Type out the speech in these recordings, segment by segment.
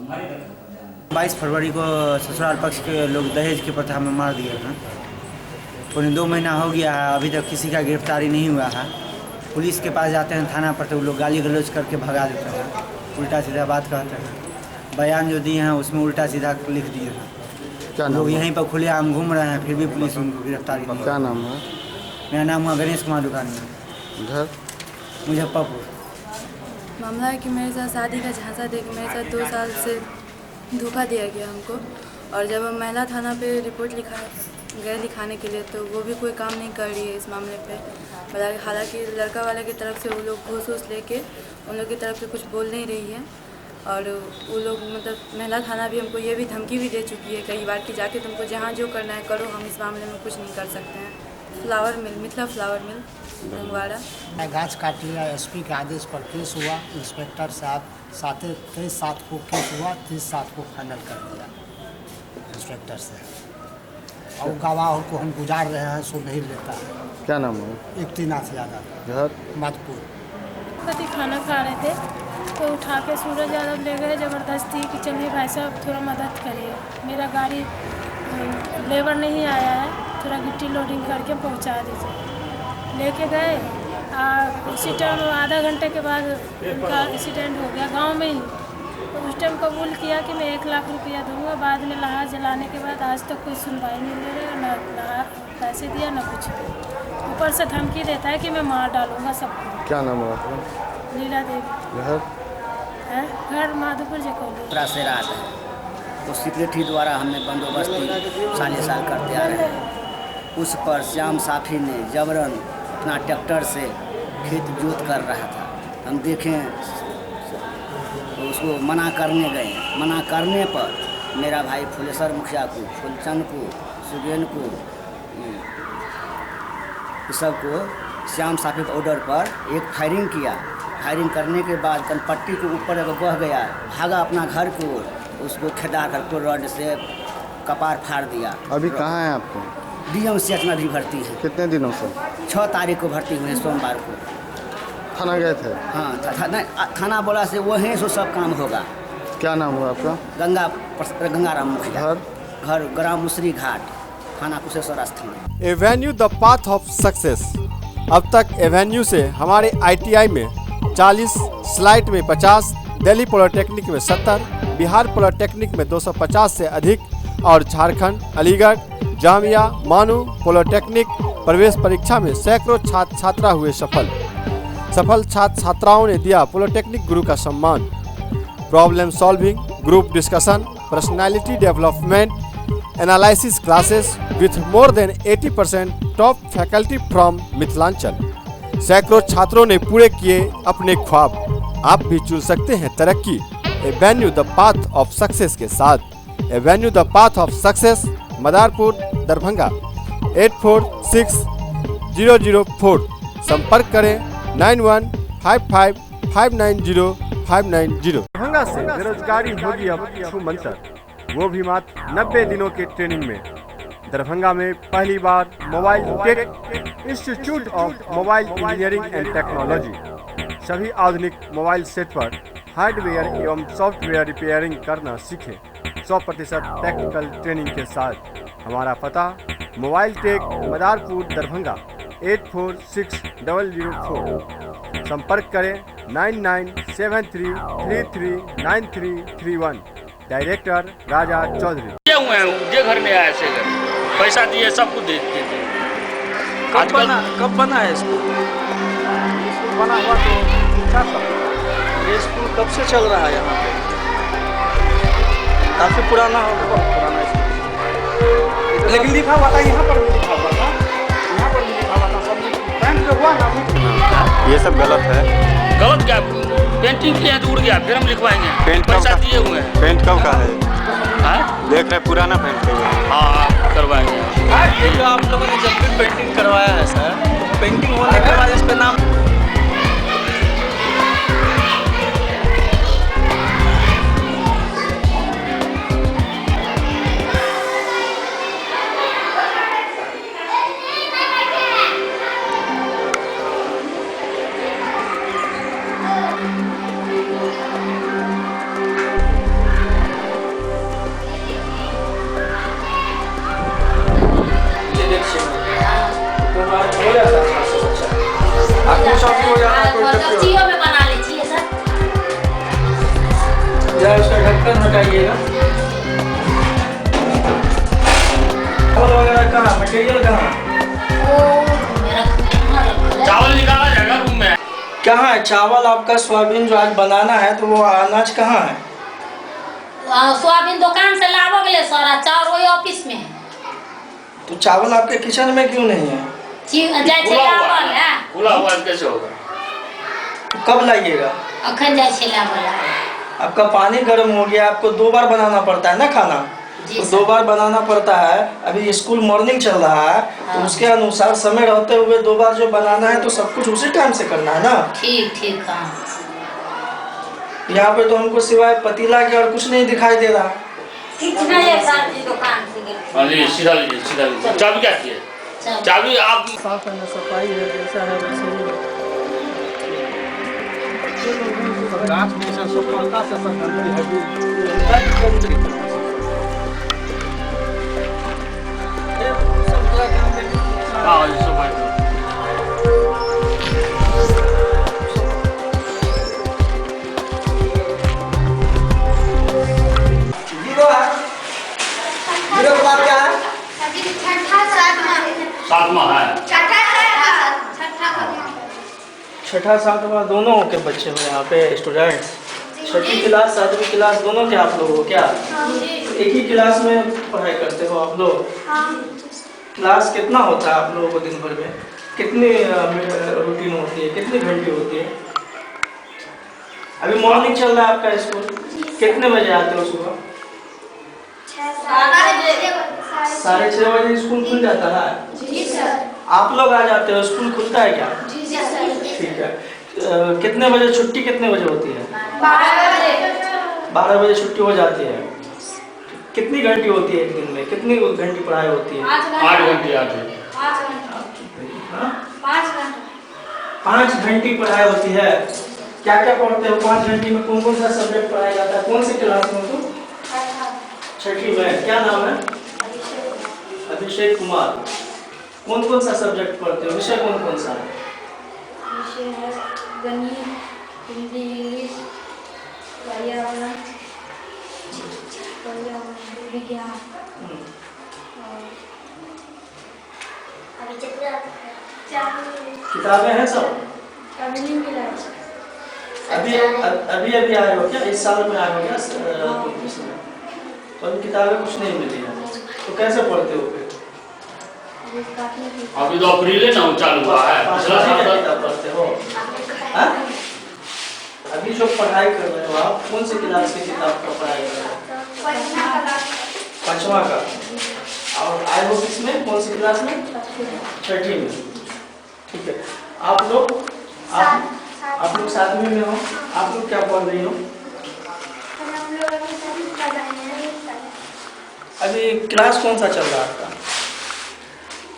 22 फरवरी को ससुराल पक्ष के लोग दहेज की प्रथा में मार दिए हैं। पूरे 2 महीना हो गया है, अभी तक किसी का गिरफ्तारी नहीं हुआ है। पुलिस के पास जाते हैं थाना पर तो वो लोग गाली गलौज करके भगा देते हैं, उल्टा सीधा बात कहते हैं। बयान जो दिए हैं उसमें उल्टा सीधा लिख दिए हैं। क्या लोग नाम यहीं पर खुलेआम घूम रहे हैं, फिर भी पुलिस उनको गिरफ्तारी नहीं। क्या नाम है? मेरा नाम है गणेश कुमार दुकानी, घर मुजफ्फरपुर। मामला है कि मेरे साथ शादी का झांसा दे के मेरे साथ 2 साल से धोखा दिया गया हमको। और जब हम महिला थाना पे रिपोर्ट गए लिखाने के लिए तो वो भी कोई काम नहीं कर रही है इस मामले पे। हालांकि लड़का वाले की तरफ से वो लोग घूस वूस लेके उन लोग की तरफ से कुछ बोल नहीं रही है। और वो लोग मतलब महिला थाना भी हमको ये भी धमकी भी दे चुकी है कई बार कि जाके तुमको जहाँ जो करना है करो, हम इस मामले में कुछ नहीं कर सकते हैं। फ्लावर मिल, मिथिला फ्लावर मिल, रंगवाड़ा। मैं गाछ काट लिया। एसपी के आदेश पर केस हुआ। इंस्पेक्टर साहब 23/7 को केस हुआ, 30/7 को फाइनल कर दिया इंस्पेक्टर से। और गवाह को हम गुजार रहे हैं, सो नहीं लेता है। क्या नाम है? इक्तिनाथ यादव, घर माधपुर। पति खाना खा रहे थे तो उठा के सूरज यादव ले गए ज़बरदस्ती कि चलिए भाई साहब थोड़ा मदद करिए, मेरा गाड़ी लेबर नहीं आया है, थोड़ा गिट्टी लोडिंग करके पहुंचा दीजिए। लेके गए। उसी टाइम आधा घंटे के बाद उनका एक्सीडेंट हो गया गांव में ही। तो उस टाइम कबूल किया कि मैं 1 लाख रुपया दूँगा। बाद में लाश जलाने के बाद आज तक कोई सुनवाई नहीं ले रहे, ना पैसे दिया ना कुछ। ऊपर से धमकी देता है कि मैं मार डालूँगा सबको। क्या नाम है आपका? लीला देवी। घर घर माधोपुर जकोली। से रात है तो सिक्योरिटी द्वारा हमने बंदोबस्ती साल करते आ रहे हैं। उस पर श्याम साफी ने जबरन अपना ट्रैक्टर से खेत जोत कर रहा था। हम देखें तो उसको मना करने गए। मना करने पर मेरा भाई फुलेश्वर मुखिया को, फुलचंद को, सुगेन को, इस सब को श्याम साफी के ऑर्डर पर एक फायरिंग किया। फायरिंग करने के बाद कनपट्टी के ऊपर अगर बह गया, भागा अपना घर को, उसको खेदा कर रॉड से कपार फाड़ दिया। अभी कहाँ है आपको? DMCH में भी भर्ती है। कितने दिनों से? 6 तारीख को भर्ती हुए, सोमवार को। थाना गए थे? हाँ, थाना बोला से वहीं से सब काम होगा। क्या नाम हुआ आपका? गंगाराम मुखिया। घर ग्राम मुसरी घाट, थाना कुशेश्वर स्थान। Avenue the path of success. अब तक एवेन्यू से हमारे ITI में 40, स्लाइट में 50, दिल्ली पॉलिटेक्निक में 70, बिहार पॉलिटेक्निक में 250 से अधिक और झारखंड, अलीगढ़, जामिया, मानू पॉलिटेक्निक प्रवेश परीक्षा में सैकड़ों छात्र छात्रा हुए सफल छात्र छात्राओं ने दिया पॉलिटेक्निक गुरु का सम्मान। Problem solving, group discussion, personality development, analysis classes with more than 80% top faculty from Mithilanchal. सैकड़ों छात्रों ने पूरे किए अपने ख्वाब। आप भी चुन सकते हैं तरक्की Avenue the path of success के साथ। Avenue the path of success, Madarpur, Darbhanga. 846004। संपर्क करें 9155590590। दरभंगा से बेरोजगारी होगी अब छूमंतर, वो भी मात्र 90 दिनों के ट्रेनिंग में। दरभंगा में पहली बार mobile tech institute of mobile engineering and technology. सभी आधुनिक मोबाइल सेट पर हार्डवेयर एवं सॉफ्टवेयर रिपेयरिंग करना सीखें 100% टेक्निकल ट्रेनिंग के साथ। हमारा पता मोबाइल टेक, मदारपुर, दरभंगा 846004। संपर्क करें 9973339331। डायरेक्टर राजा चौधरी। हुए हैं जे घर में आए से घर पैसा दिए सब कुछ दे देते। कब बना है स्कूल? बना हुआ तो क्या सब? ये स्कूल कब से चल रहा है यहाँ पे? काफ़ी पुराना होगा, बहुत पुराना स्कूल। लेकिन लिखा हुआ था यहाँ पर भी, लिखा हुआ था यहाँ पर भी, लिखा हुआ था सब पेंट जो हुआ ना। ये सब गलत है। गलत क्या? पेंटिंग किए हैं तो उड़ गया, फिर हम लिखवाएंगे। पेंट पैसा दिए हुए हैं। पेंट कब का है? देख रहे पुराना पेंट है। हाँ, करवाएंगे। ये जो आप लोगों ने जब भी पेंटिंग करवाया है सर, पेंटिंग होने के बाद इस पे नाम ढक्कन हटाइएगा। चावल वगैरह कहाँ, मटेरियल कहाँ? चावल निकाला जाएगा रूम में। कहाँ है चावल आपका? सोयाबीन जो आज बनाना है तो वो अनाज कहाँ है? सोयाबीन दुकान से लावो गेले सारा, चावल वही ऑफिस में है। तो चावल आपके किचन में क्यों नहीं है? लावल है। खुला हुआ कैसे होगा? तो कब लाइएगा? अखन जाए छे लावल। आपका पानी गर्म हो गया, आपको 2 बार बनाना पड़ता है ना खाना, तो 2 बार बनाना पड़ता है। अभी स्कूल मॉर्निंग चल रहा है तो उसके अनुसार समय रहते हुए 2 बार जो बनाना है तो सब कुछ उसी टाइम से करना है ना। ठीक ठीक। हाँ, यहाँ पे तो हमको सिवाय पतीला के और कुछ नहीं दिखाई दे रहा। दुकान से सीधा लीजिए, सीधा लीजिए। चाबी क्या चाहिए? चाबी आप साफ है ना, सफाई है, जैसा है वैसे ही हाँ ये सब है। सातवां है। छठा सातवां दोनों के बच्चे हो यहाँ पे स्टूडेंट्स? छठी क्लास 7वीं क्लास दोनों के आप लोग हो क्या? एक ही क्लास में पढ़ाई करते हो आप लोग? क्लास कितना होता है आप लोगों को दिन भर में? कितनी रूटीन होती है, कितनी घंटे होती है? अभी मॉर्निंग चल रहा है आपका स्कूल, कितने बजे आते हो सुबह? 6:30 बजे स्कूल खुल जाता है? जी सर। आप लोग आ जाते हो, स्कूल खुलता है क्या? जी सर। ठीक है। कितने बजे छुट्टी, कितने बजे होती है? 12 बजे। 12 बजे छुट्टी हो जाती है। कितनी घंटी होती है एक दिन में, कितनी घंटी पढ़ाई होती है? 8 घंटे आते हैं। 5 घंटी पढ़ाई होती है। क्या क्या पढ़ते हो 5 घंटी में? कौन कौन सा सब्जेक्ट पढ़ाया जाता है? कौन सी क्लास में हो? छठी में। क्या नाम है? अभिषेक कुमार। कौन कौन सा सब्जेक्ट पढ़ते हो? विषय कौन कौन सा है? गणित, हिंदी, इंग्लिश, पर्यावरण, विज्ञान। किताबें हैं सब? अभी नहीं मिला है। अभी अभी आए हो क्या? इस साल में आए हो क्या? तो अभी किताबें कुछ नहीं मिली है, तो कैसे पढ़ते हो फिर? अभी तो अप्रैल ना चालू हुआ है। पिछला साल किताब पढ़ते हो? अभी जो पढ़ाई कर रहे हो आप, कौन सी क्लास की किताब का पढ़ाई कर रहे हो? 5वां का। और आए हो किसमें, कौन सी क्लास में? छठी में। ठीक है। आप लोग 7वीं में हो। आप लोग क्या पढ़ रही हो? अभी क्लास कौन सा चल रहा है आपका?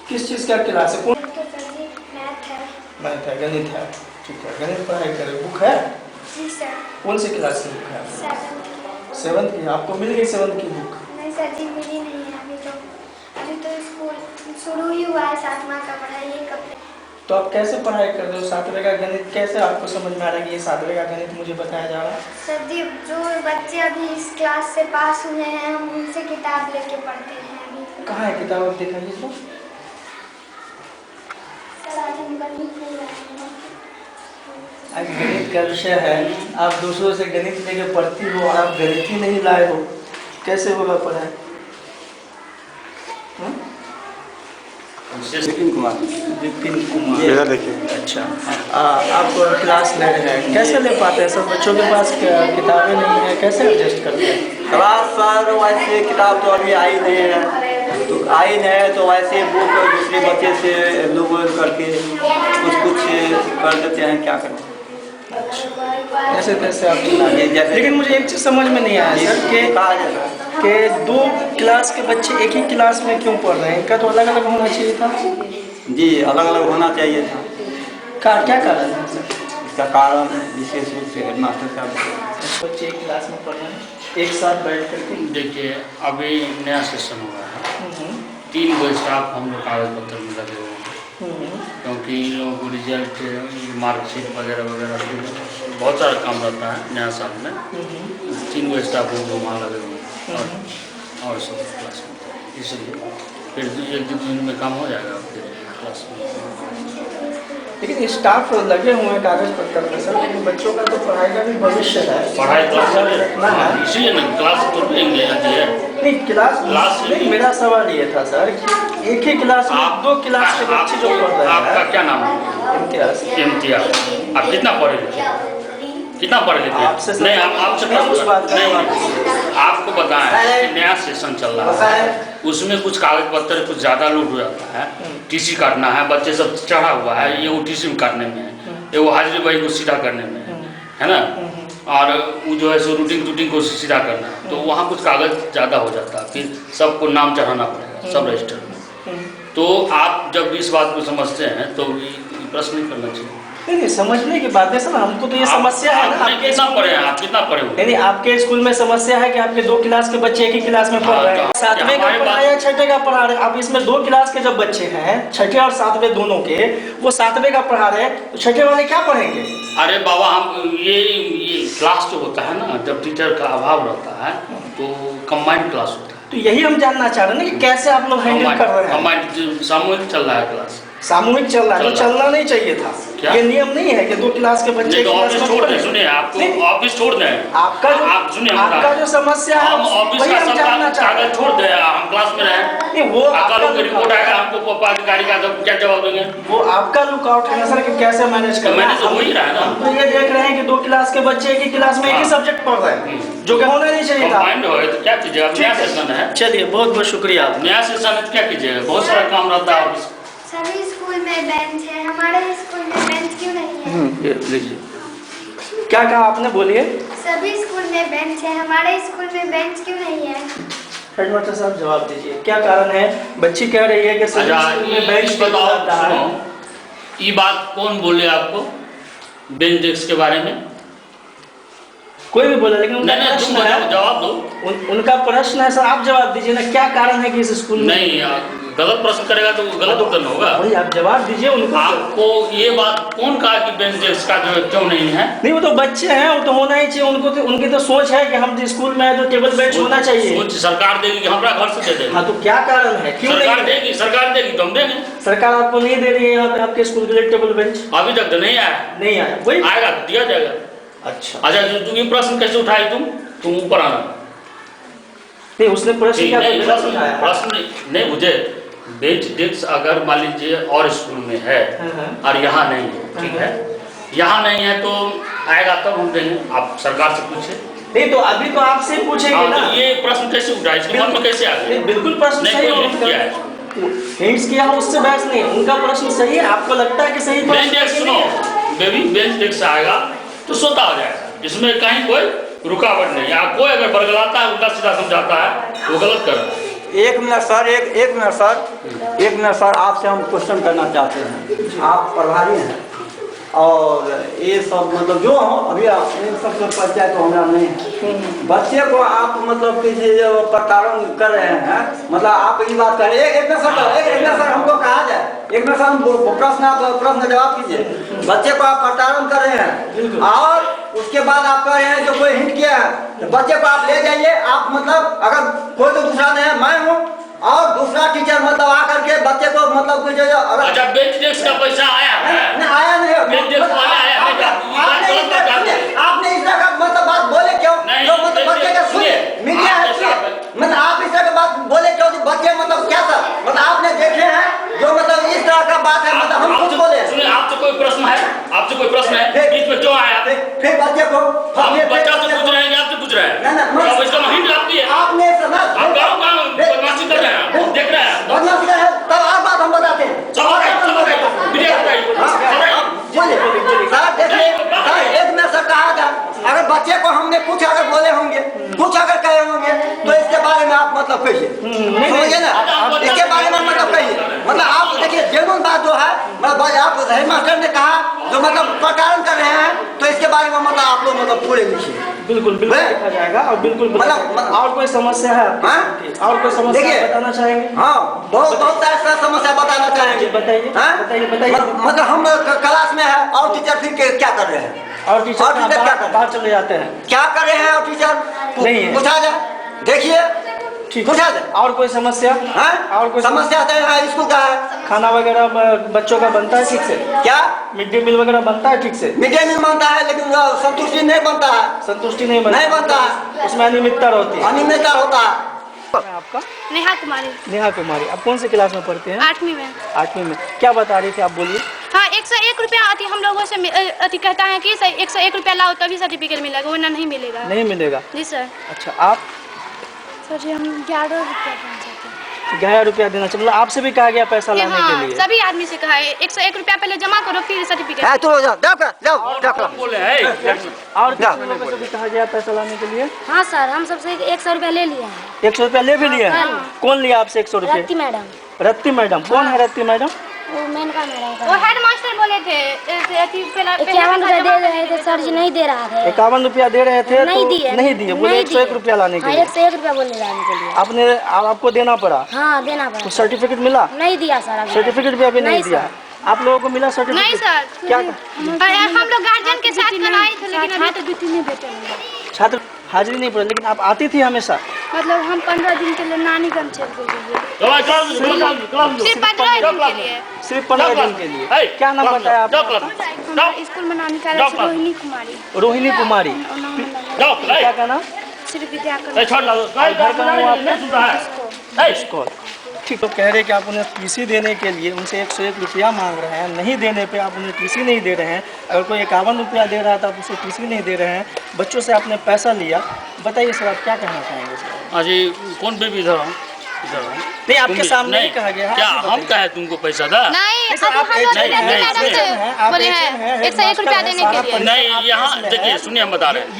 किस चीज़ का क्लास है? मैथ है, गणित है। ठीक है, गणित पढ़ाई कर रहे। बुक है? जी सर। कौन सी क्लास की बुक है? 7th की। आपको मिल गई 7th की बुक? नहीं सर जी, मिली नहीं है अभी तो स्कूल शुरू ही हुआ है 7वां का पढ़ाई कब। तो आप कैसे पढ़ाई कर रहे हो? 7वें का गणित कैसे आपको समझ में आ रहा है कि ये 7वें का गणित मुझे बताया जा रहा है? सर जी, जो बच्चे अभी इस क्लास से पास हुए हैं हम उनसे किताब लेके पढ़ते हैं अभी। कहाँ है किताब? आप दिखाइए तो। सर आज हम गणित ले रहे हैं। आज गणित का विषय है, आप दूसरों से गणित लेके पढ़ती हो और आप गणित ही नहीं लाए हो, कैसे होगा पढ़ाई? विपिन कुमार। विपिन कुमार। देखिए। अच्छा, आप क्लास ले रहे हैं, कैसे ले पाते हैं? सब बच्चों के पास किताबें नहीं है, कैसे एडजस्ट करते हैं? क्लास सर वैसे किताब तो अभी आई नहीं है, तो आई नहीं है तो वैसे बुक दूसरे बच्चे से लोग करके कुछ कर देते हैं, क्या करें। ऐसे तैसे आप लेकिन मुझे एक चीज़ समझ में नहीं आया सर कि 2 क्लास के बच्चे एक ही क्लास में क्यों पढ़ रहे हैं? इनका तो अलग अलग होना चाहिए था। जी अलग अलग होना चाहिए था। क्या कारण है सर? इसका कारण विशेष रूप से हेडमास्टर साहब बच्चे एक क्लास में पढ़ रहे हैं एक साथ बैठ करके। देखिए अभी नया सेशन हुआ है, 3 गो स्टाफ हम लोग कागज पत्र में लगे हुए हैं, क्योंकि कि इन लोगों को रिजल्ट मार्कशीट वगैरह वगैरह बहुत सारा काम रहता है नया साल में। 3 गो स्टाफ रूम वहाँ लगे हुए हैं और सब क्लास में, इसलिए फिर 1-2 दिन में काम हो जाएगा फिर क्लास में। लेकिन स्टाफ लगे हुए हैं कागज पत्तर में सर, लेकिन बच्चों का तो पढ़ाई का भी भविष्य है। पढ़ाई क्लास इसीलिए ना क्लास तो लेंगे नहीं क्लास नहीं, मेरा सवाल ये था सर कि एक ही क्लास में 2 क्लास के बच्चे जो पढ़ रहे हैं। आपका क्या नाम है? इम्तियाज। आप कितना पढ़े लिखे? कितना पढ़े लिखे? नहीं आपसे उस बात नहीं, आपको बताएं कि नया सेशन चल रहा है, उसमें कुछ कागज पत्तर कुछ ज़्यादा लोड हो जाता है। टीसी काटना है, बच्चे सब चढ़ा हुआ है, ये वो टीसी में काटने में है, ये वो हाजिरी भाई को सीधा करने में है ना, और वो जो है सो रूटिंग को सीधा करना है, तो वहाँ कुछ कागज ज़्यादा हो जाता है, फिर सबको नाम चढ़ाना पड़ेगा सब रजिस्टर में। तो आप जब इस बात को समझते हैं तो प्रश्न नहीं करना चाहिए। नहीं समझने की बात है सर, हमको तो ये समस्या है ना। आप कितना पढ़े हैं? आप कितना पढ़े हुए? नहीं आपके स्कूल में समस्या है कि आपके 2 क्लास के बच्चे एक ही क्लास में पढ़ रहे हैं। 7वें का पढ़ा या 6ठे का पढ़ा रहे हैं? अब इसमें 2 क्लास के जब बच्चे हैं, 6ठे और 7वें दोनों के, वो 7वें का पढ़ा रहे हैं तो 6ठे वाले क्या पढ़ेंगे? अरे बाबा हम ये क्लास जो होता है ना, जब टीचर का अभाव रहता है तो कंबाइंड क्लास होता है। तो यही हम जानना चाह रहे हैं ना कि कैसे आप लोग हैंडल कर रहे हैं। कंबाइंड सामूहिक चल रहा है क्लास, सामूहिक चल रहा है, तो चलना नहीं चाहिए था। क्या? ये नियम नहीं है कि 2 क्लास के बच्चे ऑफिस छोड़ दें। सुनिए आपको ऑफिस छोड़ दें, आपका जो आप सुनिए आपका जो समस्या है हम ऑफिस वही का हम सब जानना चाह रहे कागज छोड़ दें, हम क्लास में रहें। नहीं वो कल को रिपोर्ट आएगा हमको पदाधिकारी का, तो क्या जवाब देंगे? वो आपका लुकआउट है ना सर कि कैसे मैनेज करना है। मैंने तो वही रहा है ना, हम तो ये देख रहे हैं कि 2 क्लास के बच्चे एक ही क्लास में एक ही सब्जेक्ट पढ़ रहे हैं, जो कि होना नहीं चाहिए था। कंबाइंड हो तो क्या कीजिएगा? नया सेशन है। चलिए बहुत बहुत शुक्रिया। नया सेशन है तो क्या कीजिएगा? बहुत सारा काम रहता है ऑफिस। सभी स्कूल में बेंच है, हमारे स्कूल में बेंच क्यों नहीं है? ये लीजिए, क्या कहा आपने, बोलिए। सभी स्कूल में बेंच है, हमारे स्कूल में बेंच क्यों नहीं है? हेडमास्टर साहब जवाब दीजिए, क्या कारण है? बच्ची कह रही है कि सभी स्कूल में बेंच बताओ। ये बात कौन बोले आपको बेंच डेस्क के बारे में? कोई भी बोला, लेकिन उनका नहीं, प्रश्न है, जवाब दो। उनका प्रश्न है सर, आप जवाब दीजिए ना, क्या कारण है कि इस स्कूल में? नहीं गलत प्रश्न करेगा तो गलत उत्तर न होगा। वही आप जवाब दीजिए उनको। आपको ये बात कौन कहा कि बेंच डेस्क का जो क्यों नहीं है? नहीं वो तो बच्चे हैं, वो तो होना ही चाहिए। उनको तो उनकी तो सोच है कि हम स्कूल में आए तो टेबल बेंच होना चाहिए। सोच सरकार देगी कि हमारा घर से दे देगी। हाँ तो क्या कारण है, क्यों सरकार देगी? सरकार देगी तो हम देंगे। सरकार आपको नहीं दे रही है यहाँ पे आपके स्कूल के लिए टेबल बेंच? अभी तक तो नहीं आया। नहीं आया, वही आएगा दिया जाएगा। अच्छा तुम ये प्रश्न कैसे उठाए? तुम ऊपर आना। नहीं उसने प्रश्न क्या प्रश्न नहीं मुझे बेंच डेस्क अगर मान लीजिए और स्कूल में है और यहाँ नहीं है, ठीक है, यहाँ नहीं है तो आएगा तब हम देंगे। आप सरकार से पूछे। नहीं तो अभी तो आपसे पूछेंगे ना। तो ये प्रश्न कैसे उठा? इसके मन में कैसे आ गया? बिल्कुल प्रश्न सही है, हिंट्स किया उससे बहस नहीं, उनका प्रश्न सही है। आपको लगता है कि सही बेंच डेस्क सुनो बेबी, बेंच डेस्क आएगा तो सोता हो जाएगा, इसमें कहीं कोई रुकावट नहीं। या कोई अगर बरगलाता है, उल्टा सीधा समझाता है, वो गलत कर रहा है। एक मिनट सर, एक मिनट सर, आपसे हम क्वेश्चन करना चाहते हैं। आप प्रभारी हैं और ये सब मतलब जो हो अभी आप इन सब से परिचय तो हमारा नहीं है। बच्चे को आप मतलब किसी प्रताड़न कर रहे हैं, मतलब आप ये बात करें। एक मिनट सर हमको कहा जाए, एक मिनट सर हम प्रश्न जवाब कीजिए। बच्चे को आप प्रताड़न कर रहे हैं और उसके बाद आप कह रहे हैं जो कोई हिंट किया है तो बच्चे को आप ले जाइए। आप मतलब अगर कोई तो दूसरा नहीं है, मैं हूँ और दूसरा टीचर मतलब आकर के बच्चे को मतलब कुछ अच्छा बेंच डेस्क का पैसा आया है? नहीं आया नहीं है। बेंच डेस्क वाला आया है? आपने इस तरह का मतलब बात बोले क्यों? जो मतलब बच्चे का सुनिए, मीडिया है मतलब आप इस तरह का बात बोले क्यों? बच्चे मतलब क्या सर, मतलब आपने देखे हैं जो मतलब इस तरह का बात है, मतलब हम कुछ बोले। सुनिए आपसे कोई प्रश्न है? आपसे कोई प्रश्न है? बीच में क्यों आया? फिर बच्चे को बच्चा से पूछ रहे हैं, आपसे पूछ रहे हैं? इसका हिंट आपकी है। आपने समझ आप गाँव बदमाशी कर रहे हैं, देख रहे हैं बदमाशी कर रहे हैं, तब आप बात हम बताते हैं। एक में सर कहा था अगर बच्चे को हमने कुछ अगर बोले होंगे, कुछ अगर कहे होंगे तो इसके बारे में आप मतलब कहिए, समझिए ना, इसके बारे में मतलब कहिए। मतलब आप देखिए जेनुइन बात जो है, मतलब आप हेडमास्टर ने कहा जो मतलब प्रताड़न कर रहे हैं तो इसके बारे में मतलब आप लोग मतलब पूरे लिखिए। बिल्कुल बिल्कुल लिखा जाएगा और बिल्कुल और कोई समस्या है और कोई समस्या बताना चाहेंगे? हाँ, बहुत ऐसा समस्या बताना चाहेंगे। बताइए बताइए। मतलब हम क्लास में है और टीचर फिर क्या कर रहे हैं? और टीचर क्या कर बाहर चले जाते हैं, क्या कर रहे हैं? और टीचर नहीं है, पूछा जाए, देखिए पूछा जाए। और कोई समस्या है? और कोई समस्या है स्कूल का है? खाना वगैरह बच्चों का बनता है ठीक से? क्या मिड डे मील वगैरह बनता है ठीक से? मिड डे मील बनता है लेकिन संतुष्टि नहीं बनता है। संतुष्टि नहीं बनता है, उसमें अनियमितता होती है। अनियमितता होता है। आपका नेहा कुमारी। नेहा कुमारी, आप कौन सी क्लास में पढ़ते हैं? 8वीं में। 8वीं में। क्या बता रही थी आप, बोलिए। हाँ, 101 रुपया अति हम लोगों से अति कहता है कि 101 रुपया लाओ तभी सर्टिफिकेट मिलेगा, वरना नहीं मिलेगा। नहीं मिलेगा? जी सर। अच्छा, आप? सर जी हम 11 रुपया देना चाहते हैं। 11 रुपया देना चाहिए, मतलब आपसे भी कहा गया पैसा लाने के लिए? सभी आदमी से कहा है 101 रुपया पहले जमा करो फिर सर्टिफिकेट। और लोगों से भी कहा गया पैसा लाने के लिए? हाँ सर, हम सबसे 100 रुपया ले लिए हैं। 100 रुपया ले भी लिए हैं? कौन लिया आपसे 100 रुपये? रत्ती मैडम। रत्ती मैडम, कौन है रत्ती मैडम? वो मेनका मैडम, वो हेड मास्टर बोले थे 51 रुपया दे रहे थे सर जी, नहीं दे रहा था। 51 रुपया दे रहे थे? नहीं दिए, बोले 101 रुपया लाने के लिए। 101 रुपया बोले लाने के लिए। आपको देना पड़ा? हाँ, देना पड़ा। तो सर्टिफिकेट मिला? नहीं दिया सर, सर्टिफिकेट भी अभी नहीं दिया। आप लोगों को मिला सर्टिफिकेट? नहीं सर। क्या हम लोग गार्जियन के साथ कराए थे लेकिन अभी तक नहीं भेटे। छात्र हाजिरी नहीं पड़ी, लेकिन आप आती थी हमेशा? मतलब हम 15 दिन के लिए नानी गंज चल गए, सिर्फ 15 दिन के लिए। सिर्फ 15 दिन के लिए? क्या नाम बताया आपका? स्कूल में नानी का रोहिणी कुमारी। रोहिणी कुमारी, क्या कहना? श्री विद्या घर का नाम आपने? ठीक। तो कह रहे कि आप उन्हें टीसी देने के लिए उनसे 101 रुपया मांग रहे हैं, नहीं देने पे आप उन्हें टीसी नहीं दे रहे हैं। अगर कोई 51 रुपया दे रहा था आप उसे टीसी नहीं दे रहे हैं, बच्चों से आपने पैसा लिया। बताइए सर, आप क्या कहना चाहेंगे सर? हाँ जी, कौन पे भी इधर नहीं, आपके सामने ही कहा गया। क्या हम कहे तुमको पैसा दा? नहीं, 101 रुपया देने के लिए। नहीं, यहाँ देखिए, सुनिए, हम बता रहे हैं,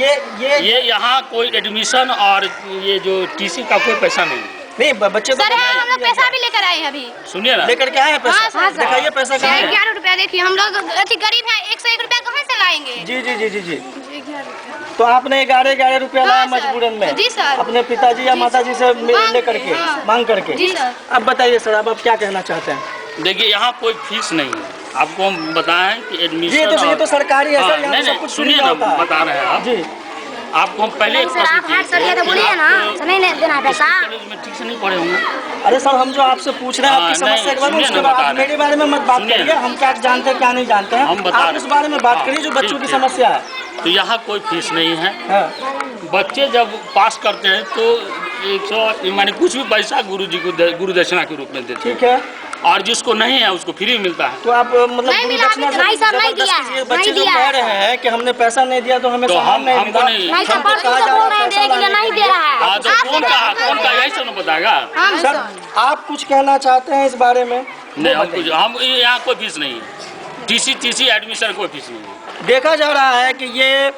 ये यहाँ कोई एडमिशन और ये जो टीसी का कोई पैसा नहीं, बच्चे सर हम लोग पैसा भी लेकर आए हैं अभी। सुनिए ना, लेकर के आए हैं पैसा? हाँ, दिखाइए पैसा कहाँ है? 11 रुपया। देखिए हम लोग अति गरीब हैं, 101 रुपया कहाँ से लाएंगे? जी जी जी जी जी। तो आपने 11 रुपया लाया मजबूरन में? जी सर। अपने पिताजी या माताजी से लेकर के, मांग करके? जी सर। अब बताइए सर, अब आप क्या कहना चाहते हैं? देखिए, यहाँ कोई फीस नहीं है। आपको हम बताएं कि एडमिशन ये तो सरकारी है सर, यहाँ सब कुछ सुनिए ना, बता रहे हैं आप जी। आपको हम पहले तो बोलिए ना, नहीं देना पैसा। कॉलेज में ठीक से नहीं पढ़े होंगे। अरे सर, हम जो आपसे पूछ रहे हैं आपकी समस्या के बारे में, उसके बाद मेरे बारे में मत बात करिए। हम क्या जानते हैं क्या नहीं जानते हैं, हम बता आप उस बारे में बात करिए जो बच्चों की समस्या है। तो यहाँ कोई फीस नहीं है। बच्चे जब पास करते हैं तो 100 माने कुछ भी पैसा गुरुजी को गुरु दक्षिणा के रूप में देते हैं। ठीक है। और जिसको नहीं है उसको फ्री मिलता है। तो आप मतलब गुरु दक्षिणा से बच्चे जो कह रहे हैं कि हमने पैसा नहीं दिया तो हमें सामान नहीं मिला, कौन का यही सब बताएगा? सर, आप कुछ कहना चाहते हैं इस बारे में? नहीं, हम यहाँ कोई फीस नहीं है। टीसी एडमिशन कोई फीस नहीं है। देखा जा रहा है कि ये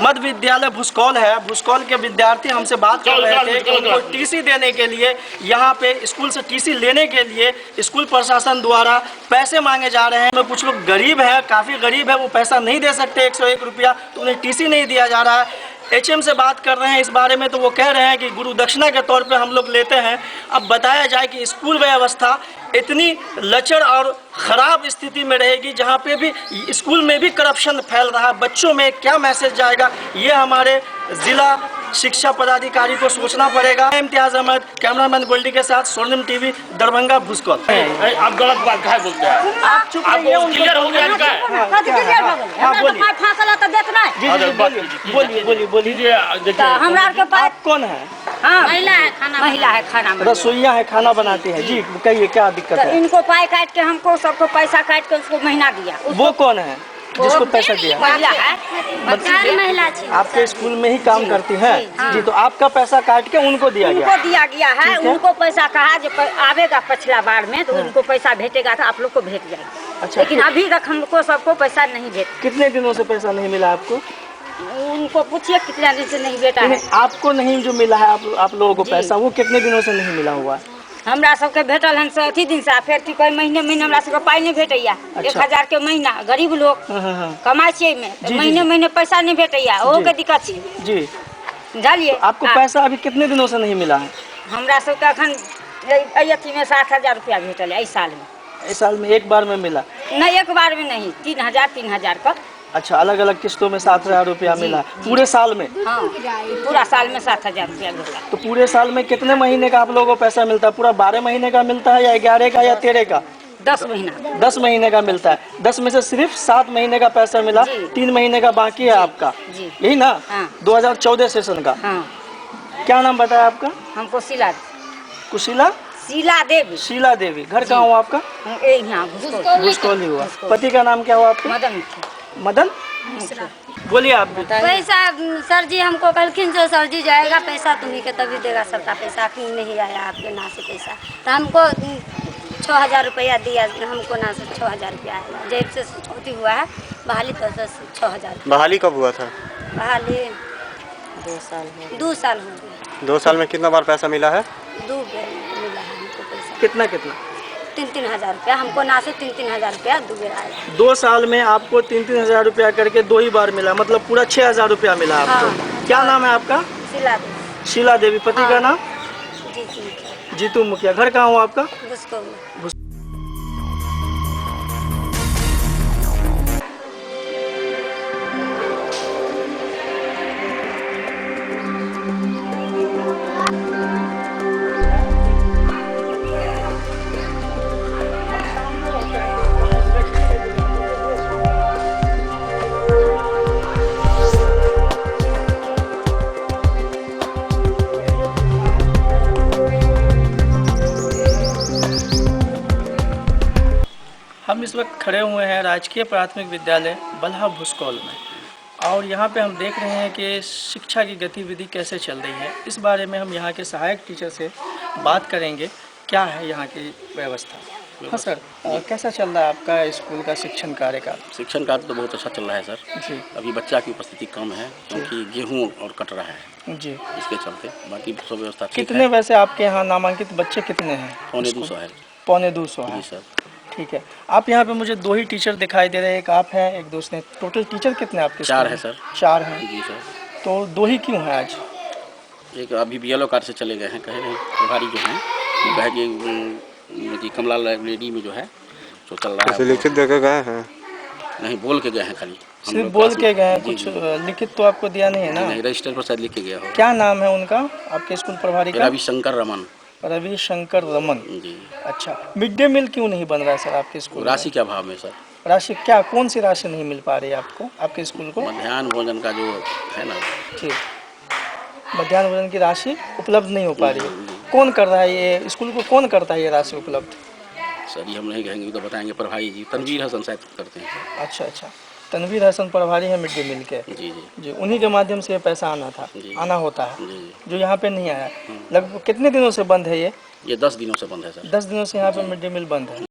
मध्य विद्यालय भुसकौल है। भुसकौल के विद्यार्थी हमसे बात कर रहे थे कि उनको टीसी देने के लिए, यहाँ पे स्कूल से टीसी लेने के लिए स्कूल प्रशासन द्वारा पैसे मांगे जा रहे हैं। कुछ लोग गरीब है, काफ़ी गरीब है, वो पैसा नहीं दे सकते 101 रुपया, तो उन्हें टीसी नहीं दिया जा रहा है। HM से बात कर रहे हैं इस बारे में, तो वो कह रहे हैं कि गुरु दक्षिणा के तौर पे हम लोग लेते हैं। अब बताया जाए कि स्कूल व्यवस्था इतनी लचर और ख़राब स्थिति में रहेगी जहाँ पे भी स्कूल में भी करप्शन फैल रहा है। बच्चों में क्या मैसेज जाएगा, ये हमारे ज़िला शिक्षा पदाधिकारी को सोचना पड़ेगा। इम्तियाज़ अहमद, कैमरामैन गोल्डी के साथ, स्वर्णिम TV, दरभंगा, भुसकौल। आप गलत बात क्या बोलते हैं? आप चुप रहिए, क्लियर हो गया इनका? बोलिए। आप कौन है? महिला है, खाना रसोईया है, खाना बनाती है। जी कहिए, क्या दिक्कत है? इनको पाई काट के हमको सबको पैसा काट के उसको महीना दिया। वो कौन है जिसको पैसा दिया? महिला है, महिला आपके स्कूल में ही काम करती हैं? जी, तो आपका पैसा काट के उनको दिया गया? उनको दिया गया है। उनको पैसा कहा जो आवेगा पिछला बार में तो उनको पैसा भेटेगा, तो आप लोग को भेट जाएगा। अच्छा, लेकिन अभी तक हमको सबको पैसा नहीं भेट। कितने दिनों से पैसा नहीं मिला आपको? उनको पूछिए कितने दिन से नहीं भेटा है। आपको नहीं जो मिला है आप लोगों को पैसा, वो कितने दिनों से नहीं मिला हुआ? हमरा सबके भेटल हन से अथी दिन से फिर कोई महीने महीने हमरा सबके पाई नहीं भेटैया। 1000 के महीना गरीब लोग कमाई छियै में महीने महीने पैसा नहीं भेटैया, ओहो के दिक्कत छै जी। जानिए आपको पैसा अभी कितने दिनों से नहीं मिला है? हमरा सबके अखन अथी में 7000 रुपया भेटल है इस साल में। इस साल में एक बार में मिला? नहीं एक बार में नहीं, 3000 का। अच्छा, अलग अलग किस्तों में 7000 रुपया मिला पूरे साल में? हाँ पूरा साल में 7000 रुपया मिला। तो पूरे साल में कितने महीने का आप लोगों को पैसा मिलता है? पूरा 12 महीने का मिलता है या 11 का या 13 का? 10 महीना। 10 महीने का मिलता है। 10 में से सिर्फ 7 महीने का पैसा मिला, 3 महीने का बाकी है आपका, यही ना? 2014 सेशन का। क्या नाम बताया आपका? हमको शीला देवी। शीला देवी। घर कहाँ हुआ आपका? भुसकोली हुआ। पति का नाम क्या हुआ आपका? मदन। बोलिए आप। पैसा सर जी हमको कहलखिन जो सर जी जाएगा पैसा तुम्ही के तभी देगा सबका पैसा, नहीं आया आपके ना से पैसा। तो हमको 6000 रुपया दिया, हमको ना से 6000 रुपया आया। जेब से छुट्टी हुआ है बहाली तो 6000। बहाली कब हुआ था? बहाली 2 साल हो गए। 2 साल में कितना बार पैसा मिला है? 2 बार मिला है हमको पैसा। कितना? 3-3 हज़ार रुपया हमको ना से 3-3 हज़ार रुपया 2 बार आया। 2 साल में आपको 3-3 हज़ार रुपया करके 2 ही बार मिला, मतलब पूरा 6000 रुपया मिला आपको। क्या नाम है आपका? शीला देवी। पति का नाम? जीतू मुखिया। घर कहाँ हुआ आपका? हम इस वक्त खड़े हुए हैं राजकीय प्राथमिक विद्यालय बल्हा भुसकौल में, और यहाँ पे हम देख रहे हैं कि शिक्षा की गतिविधि कैसे चल रही है। इस बारे में हम यहाँ के सहायक टीचर से बात करेंगे, क्या है यहाँ की व्यवस्था। हाँ सर, कैसा चल रहा है आपका स्कूल का शिक्षण कार्य का? शिक्षण कार्य तो बहुत अच्छा चल रहा है सर जी। अभी बच्चा की उपस्थिति कम है क्योंकि गेहूँ और कट रहा है जी, इसके चलते, बाकी सब व्यवस्था ठीक कितने है। वैसे आपके यहाँ नामांकित बच्चे कितने हैं? 250 है। 250 है जी सर। ठीक है। आप यहाँ पे मुझे 2 ही टीचर दिखाई दे रहे हैं, एक आप हैं एक दोस्त हैं। टोटल टीचर कितने आपके? 4 है सर। 4 हैं जी सर। तो 2 ही क्यों है आज? एक अभी BLO कार्ड से चले गए हैं, कहे रहे प्रभारी जो हैं वो कहे कि कमला लाइब्रेरी में जो है जो चल रहा है। लिखित देकर गए हैं? नहीं, बोल के गए हैं खाली। सिर्फ बोल के गए हैं, कुछ लिखित तो आपको दिया नहीं है ना? नहीं, रजिस्टर पर शायद लिख के गया हो। क्या नाम है उनका आपके स्कूल प्रभारी का? रविशंकर रमन। रविशंकर रमन जी। अच्छा, मिड डे मील क्यों नहीं बन रहा है सर आपके स्कूल? राशि के अभाव में सर। राशि क्या, कौन सी राशि नहीं मिल पा रही है आपको आपके स्कूल को? मध्याह्न भोजन का जो है ना। ठीक, मध्याह्न भोजन की राशि उपलब्ध नहीं हो पा रही है। कौन कर रहा है ये स्कूल को, कौन करता है ये राशि उपलब्ध? सर ये हम नहीं कहेंगे, तो बताएंगे प्रभारी जी, तनवीर हसन शायद करते हैं। अच्छा अच्छा, तनवीर हसन प्रभारी है मिड डे मील के। जी जी, उन्हीं के माध्यम से पैसा आना था, आना होता है, जो यहाँ पे नहीं आया। लगभग कितने दिनों से बंद है ये? 10 दिनों से बंद है सर। 10 दिनों से यहाँ पे मिड डे मील बंद है।